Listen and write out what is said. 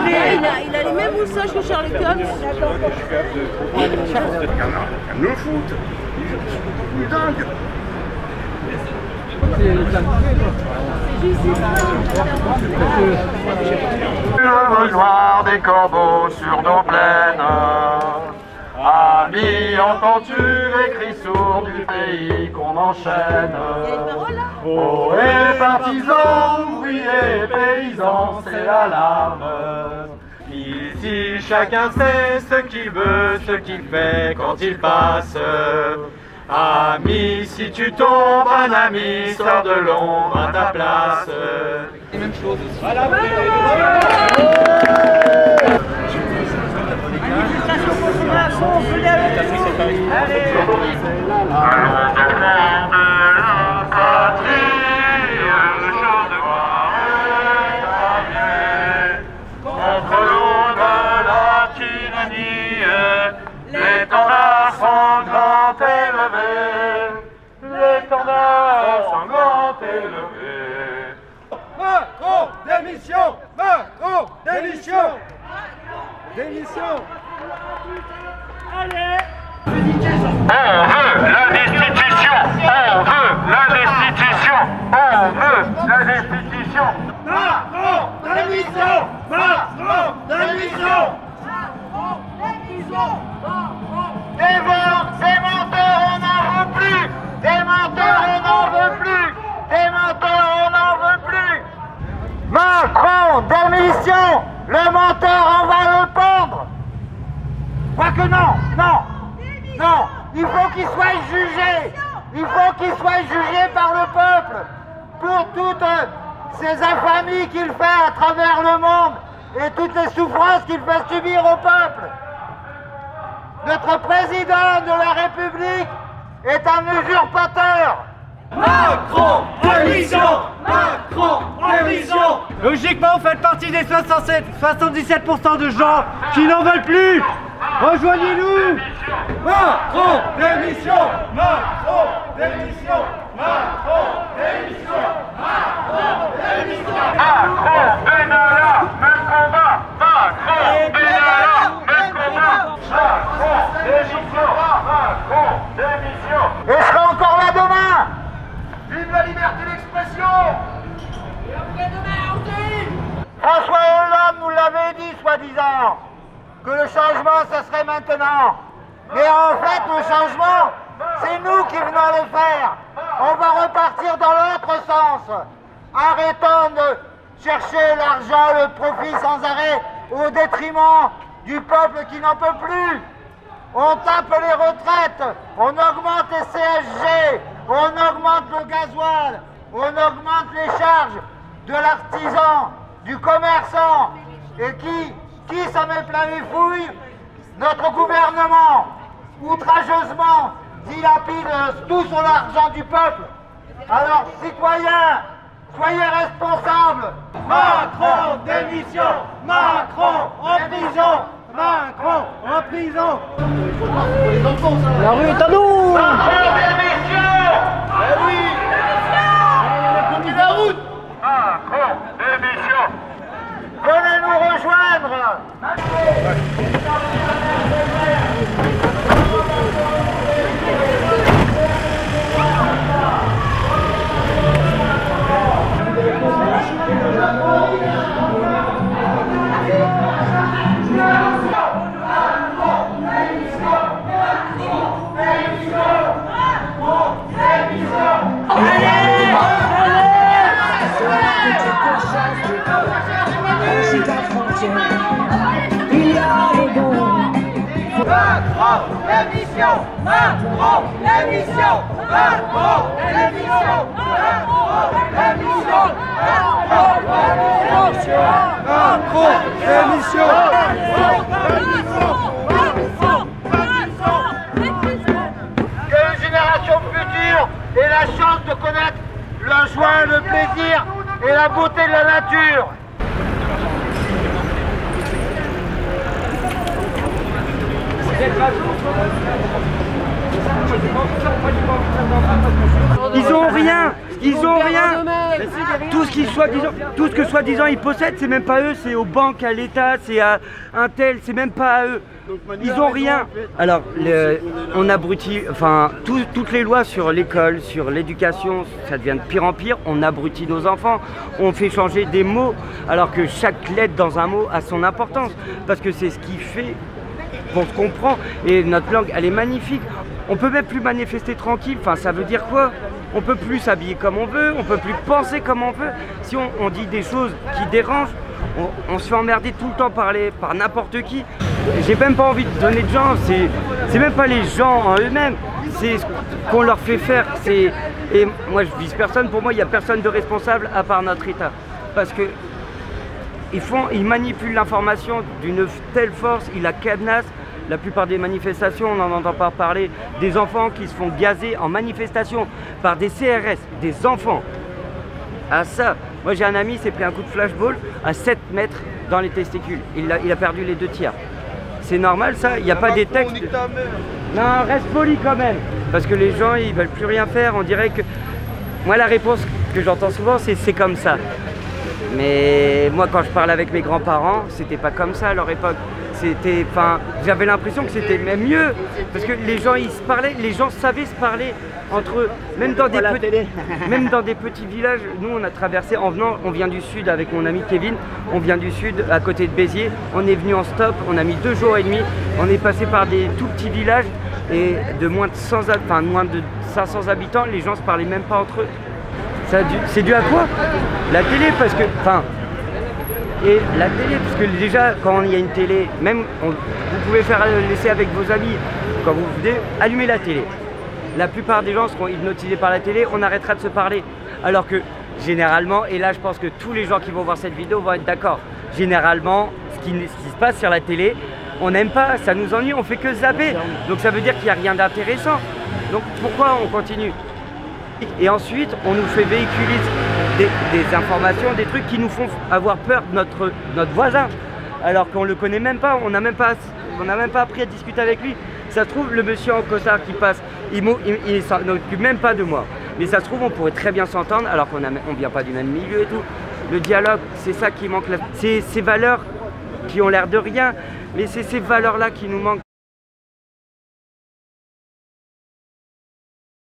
Il a les mêmes moussages que Charles Combs. Le foot, il est dingue. Le noir des corbeaux sur nos plaines. Amis, entends-tu les cris sourds du pays qu'on enchaîne? Ohé partisans, ouvriers, paysans, c'est l'alarme. Ici chacun sait ce qu'il veut, ce qu'il fait quand il passe. Ami, si tu tombes, un ami, sors de l'ombre à ta place. Les mêmes choses aussi. Voilà. L'étendard sanglant élevé, l'étendard sanglant élevé. Macron, démission! Macron, démission! Démission! Allez! On veut la destitution! On veut la destitution! On veut la destitution! Macron, démission! Macron, démission! Des menteurs, on n'en veut plus! Des menteurs, on n'en veut plus! Des menteurs, on n'en veut plus! Macron, démission! Le menteur, on va le pendre! Quoique non, non, non! Il faut qu'il soit jugé! Il faut qu'il soit jugé par le peuple pour toutes ces infamies qu'il fait à travers le monde et toutes les souffrances qu'il fait subir au peuple. Notre président de la République est un usurpateur. Macron, démission! Macron, démission! Logiquement, vous faites partie des 77% de gens qui n'en veulent plus. Rejoignez-nous. Macron, démission! Macron, démission! Macron, démission! Macron, démission! Macron, Benalla, même combat. Macron, Benalla, même combat. Macron, démission. Macron, démission. Et je serai encore là demain. Vive la liberté d'expression. Et après demain aussi. François Hollande nous l'avait dit, soi-disant, que le changement, ce serait maintenant. Mais en fait, le changement, c'est nous qui venons le faire. On va repartir dans l'autre sens. Arrêtons de chercher l'argent, le profit sans arrêt, au détriment du peuple qui n'en peut plus. On tape les retraites, on augmente les CSG, on augmente le gasoil, on augmente les charges de l'artisan, du commerçant. Et qui s'en met plein les fouilles? Notre gouvernement, outrageusement, dilapide tout sur l'argent du peuple. Alors, citoyens, soyez responsables. Macron, démission! Macron, en prison! Macron, en prison! La rue est à nous. Macron, démission! Eh oui! La route! Macron, démission! Venez nous rejoindre! Macron, démission! Macron, démission! Macron, démission! Macron, démission! Macron, démission! Que les générations futures aient la chance de connaître la joie, le plaisir et la beauté de la nature. Ils ont rien. Ils ont rien. tout ce que soi-disant ils possèdent, c'est même pas eux, c'est aux banques, à l'État, c'est à un tel, c'est même pas à eux. Ils ont rien. Alors, on abrutit, enfin, toutes les lois sur l'école, sur l'éducation, ça devient de pire en pire. On abrutit nos enfants, on fait changer des mots, alors que chaque lettre dans un mot a son importance, parce que c'est ce qui fait qu'on se comprend. Et notre langue, elle est magnifique. On peut même plus manifester tranquille. Enfin, ça veut dire quoi? On peut plus s'habiller comme on veut, on peut plus penser comme on veut. Si on dit des choses qui dérangent, on se fait emmerder tout le temps par n'importe qui. J'ai même pas envie de donner de gens, c'est même pas les gens en eux-mêmes, c'est ce qu'on leur fait faire. Et moi je vise personne, pour moi il n'y a personne de responsable à part notre État. Parce que ils manipulent l'information d'une telle force, ils la cadenassent. La plupart des manifestations, on n'en entend pas parler, des enfants qui se font gazer en manifestation par des CRS, des enfants. À ça, moi j'ai un ami, il s'est pris un coup de flashball à 7 mètres dans les testicules. Il a perdu les 2 tiers. C'est normal ça, il n'y a pas des textes. Non, reste poli quand même. Parce que les gens, ils veulent plus rien faire. On dirait que... Moi, la réponse que j'entends souvent, c'est comme ça. Mais moi, quand je parle avec mes grands-parents, c'était pas comme ça à leur époque. Enfin, j'avais l'impression que c'était même mieux. Parce que les gens, ils se parlaient, les gens savaient se parler entre eux. Même dans des petits villages, nous on a traversé, on vient du sud avec mon ami Kevin, on vient du sud à côté de Béziers, on est venu en stop, on a mis 2 jours et demi, on est passé par des tout petits villages et de moins de 500 habitants, les gens se parlaient même pas entre eux. C'est dû à quoi? La télé, parce que, et la télé, parce que déjà quand il y a une télé, même vous pouvez faire l'essai avec vos amis, quand vous venez, allumer la télé. La plupart des gens seront hypnotisés par la télé, on arrêtera de se parler. Alors que généralement, et là je pense que tous les gens qui vont voir cette vidéo vont être d'accord, généralement ce qui se passe sur la télé, on n'aime pas, ça nous ennuie, on fait que zapper. Donc ça veut dire qu'il n'y a rien d'intéressant. Donc pourquoi on continue? Et ensuite, on nous fait véhiculer des informations, des trucs qui nous font avoir peur de notre voisin. Alors qu'on ne le connaît même pas, on n'a même pas appris à discuter avec lui. Ça se trouve, le monsieur en costard qui passe, il ne s'occupe même pas de moi. Mais ça se trouve, on pourrait très bien s'entendre alors qu'on ne vient pas du même milieu et tout. Le dialogue, c'est ça qui manque. C'est ces valeurs qui ont l'air de rien, mais c'est ces valeurs-là qui nous manquent.